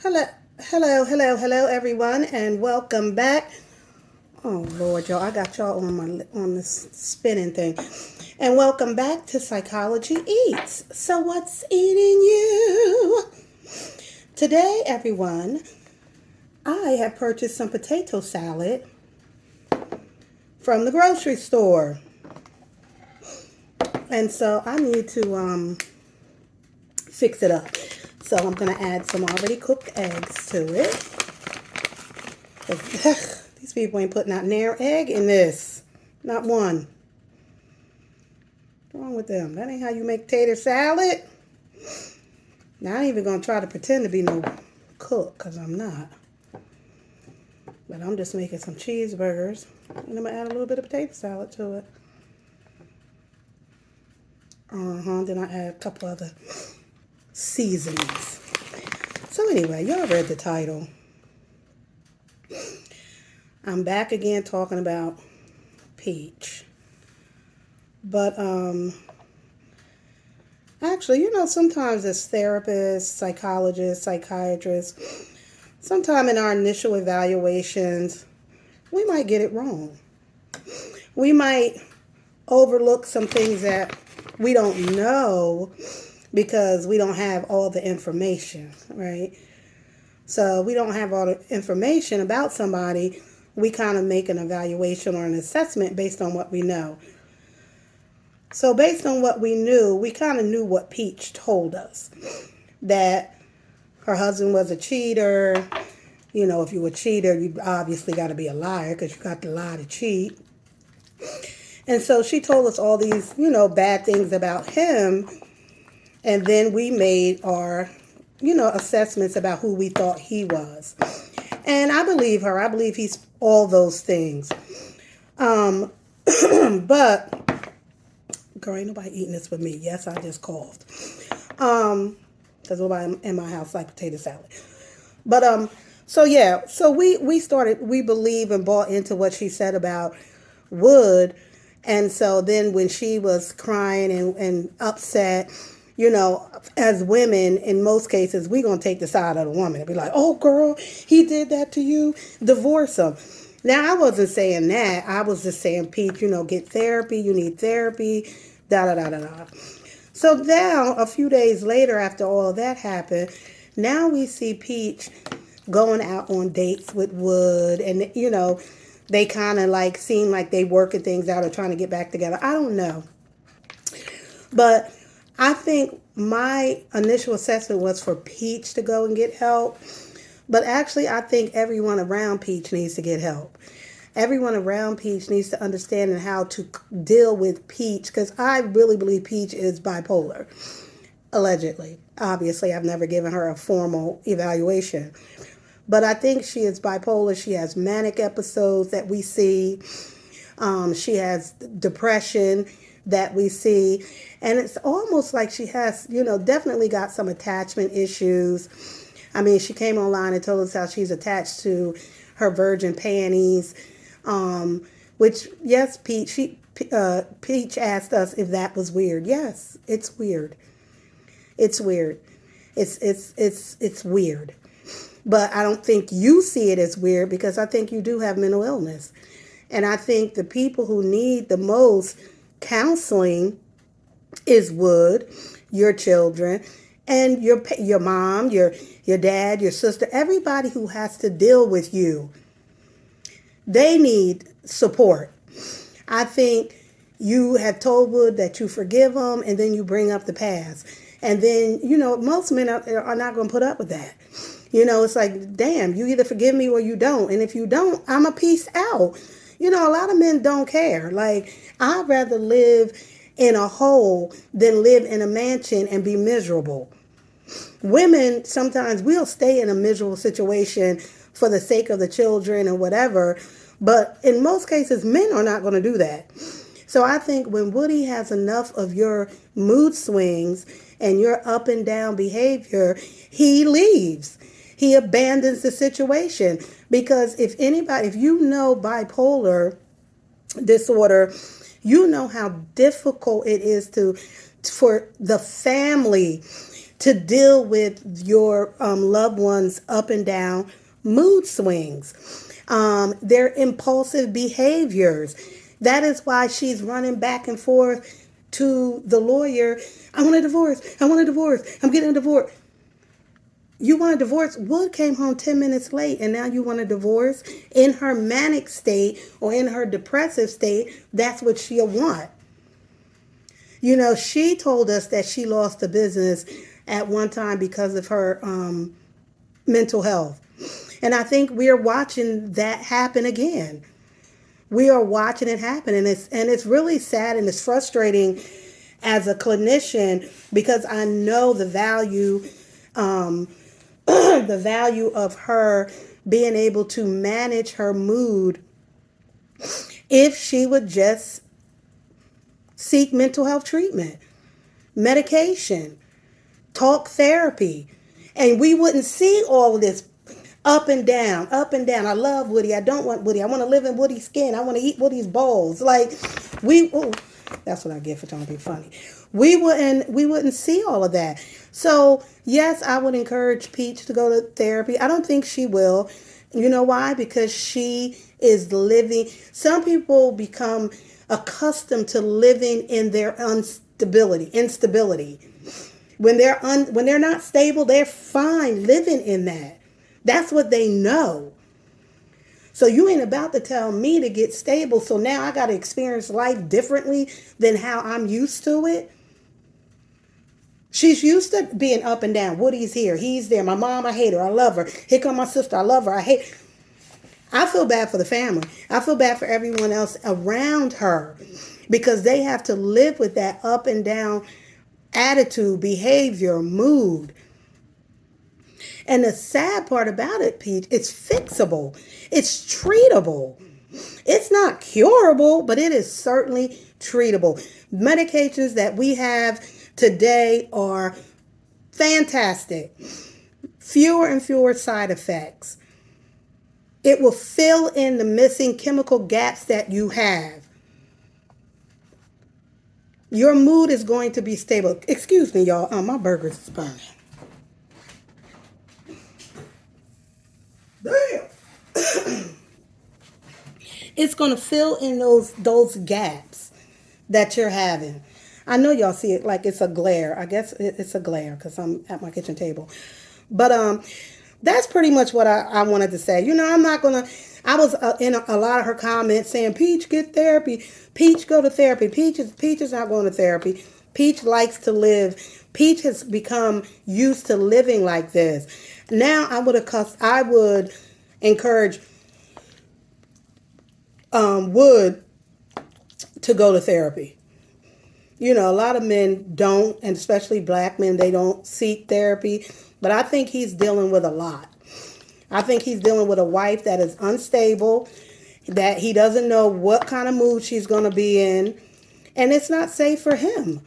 Hello, hello, everyone, and welcome back. Oh Lord, y'all, I got y'all on this spinning thing, and welcome back to Psychology Eats. So, what's eating you today, everyone? I have purchased some potato salad from the grocery store, and so I need to fix it up. So I'm gonna add some already cooked eggs to it. These people ain't putting out near egg in this. Not one. What's wrong with them? That ain't how you make tater salad. Now, I ain't even going to try to pretend to be no cook, because I'm not. But I'm just making some cheeseburgers. And I'm going to add a little bit of potato salad to it. Then I add a couple other seasonings. So anyway, y'all read the title. I'm back again talking about peach. But actually, sometimes as therapists, psychologists, psychiatrists, sometimes in our initial evaluations, we might get it wrong. We might overlook some things that we don't know because we don't have all the information, right? So we don't have all the information about somebody. We kind of make an evaluation or an assessment based on what we know. So based on what we knew, we kind of knew what Peach told us. That her husband was a cheater. You know, if you're a cheater, you obviously got to be a liar because you got to lie to cheat. And so she told us all these, bad things about him. And then we made our, assessments about who we thought he was. And I believe her. I believe he's all those things. But, girl, ain't nobody eating this with me. Yes, I just coughed. Because nobody in my house like potato salad. But, so we believe and bought into what she said about Wood. And so then when she was crying and upset, as women, in most cases, we're going to take the side of the woman and be like, oh, girl, he did that to you. Divorce him. Now, I wasn't saying that. I was just saying, Pete, get therapy. You need therapy. Da. So now, a few days later, after all of that happened, now we see Peach going out on dates with Wood. And, they kind of like seem like they working things out or trying to get back together. I don't know. But I think my initial assessment was for Peach to go and get help. But actually, I think everyone around Peach needs to get help. Everyone around Peach needs to understand how to deal with Peach, because I really believe Peach is bipolar, allegedly. Obviously, I've never given her a formal evaluation. But I think she is bipolar. She has manic episodes that we see. She has depression that we see. And it's almost like she has, definitely got some attachment issues. I mean, she came online and told us how she's attached to her virgin panties, which, yes, Peach asked us if that was weird. Yes, it's weird. It's weird. It's weird. But I don't think you see it as weird because I think you do have mental illness. And I think the people who need the most counseling is Wood, your children, and your mom, your dad, your sister, everybody who has to deal with you. They need support. I think you have told Wood that you forgive him and then you bring up the past. And then, most men are not going to put up with that. It's like, damn, you either forgive me or you don't. And if you don't, I'm a peace out. A lot of men don't care. Like, I'd rather live in a hole than live in a mansion and be miserable. Women, sometimes we'll stay in a miserable situation for the sake of the children or whatever. But in most cases, men are not going to do that. So I think when Woody has enough of your mood swings and your up and down behavior, he leaves. He abandons the situation. Because if you know bipolar disorder, you know how difficult it is for the family to deal with your loved one's up and down mood swings, their impulsive behaviors. That is why she's running back and forth to the lawyer. I want a divorce. I want a divorce. I'm getting a divorce. You want a divorce? Wood came home 10 minutes late and now you want a divorce? In her manic state or in her depressive state, that's what she'll want. You know, she told us that she lost the business at one time because of her mental health. And I think we're watching that happen again. We are watching it happen, and it's really sad and it's frustrating as a clinician because I know the value the value of her being able to manage her mood if she would just seek mental health treatment, medication, talk therapy, and we wouldn't see all of this up and down, up and down. I love Woody. I don't want Woody. I want to live in Woody's skin. I want to eat Woody's balls. Like that's what I get for trying to be funny. We wouldn't see all of that. So yes, I would encourage Peach to go to therapy. I don't think she will. You know why? Because she is living. Some people become accustomed to living in their instability. When they're not stable, they're fine living in that. That's what they know. So you ain't about to tell me to get stable. So now I got to experience life differently than how I'm used to it. She's used to being up and down. Woody's here. He's there. My mom, I hate her. I love her. Here come my sister. I love her. I feel bad for the family. I feel bad for everyone else around her because they have to live with that up and down attitude, behavior, mood. And the sad part about it, Pete, it's fixable. It's treatable. It's not curable, but it is certainly treatable. Medications that we have today are fantastic. Fewer and fewer side effects. It will fill in the missing chemical gaps that you have. Your mood is going to be stable. Excuse me, y'all. My burger's burning. Damn. It's going to fill in those gaps that you're having. I know y'all see it like it's a glare. I guess it's a glare because I'm at my kitchen table. But that's pretty much what I wanted to say. You know, I was in a lot of her comments saying, Peach, get therapy. Peach, go to therapy. Peach is not going to therapy. Peach likes to live. Peach has become used to living like this. Now I would encourage Wood to go to therapy. You know, a lot of men don't, and especially black men, they don't seek therapy. But I think he's dealing with a lot. I think he's dealing with a wife that is unstable, that he doesn't know what kind of mood she's going to be in, and it's not safe for him.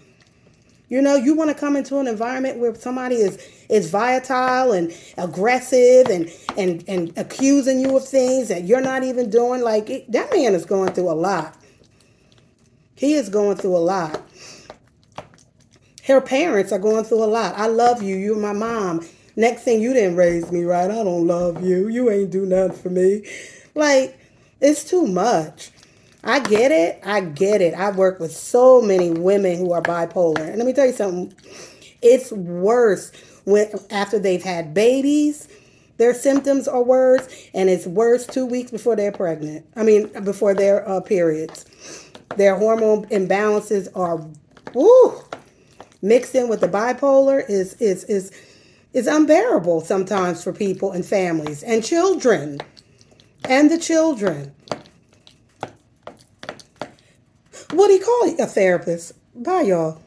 You know, you want to come into an environment where somebody is volatile and aggressive and accusing you of things that you're not even doing. That man is going through a lot. He is going through a lot. Her parents are going through a lot. I love you. You're my mom. Next thing, you didn't raise me right. I don't love you. You ain't do nothing for me. It's too much. I get it. I work with so many women who are bipolar. And let me tell you something. It's worse after they've had babies. Their symptoms are worse. And it's worse 2 weeks before they're pregnant. Before their periods. Their hormone imbalances are, mixed in with the bipolar is unbearable sometimes for people and families and children. And the children. What do you call a therapist? Bye, y'all.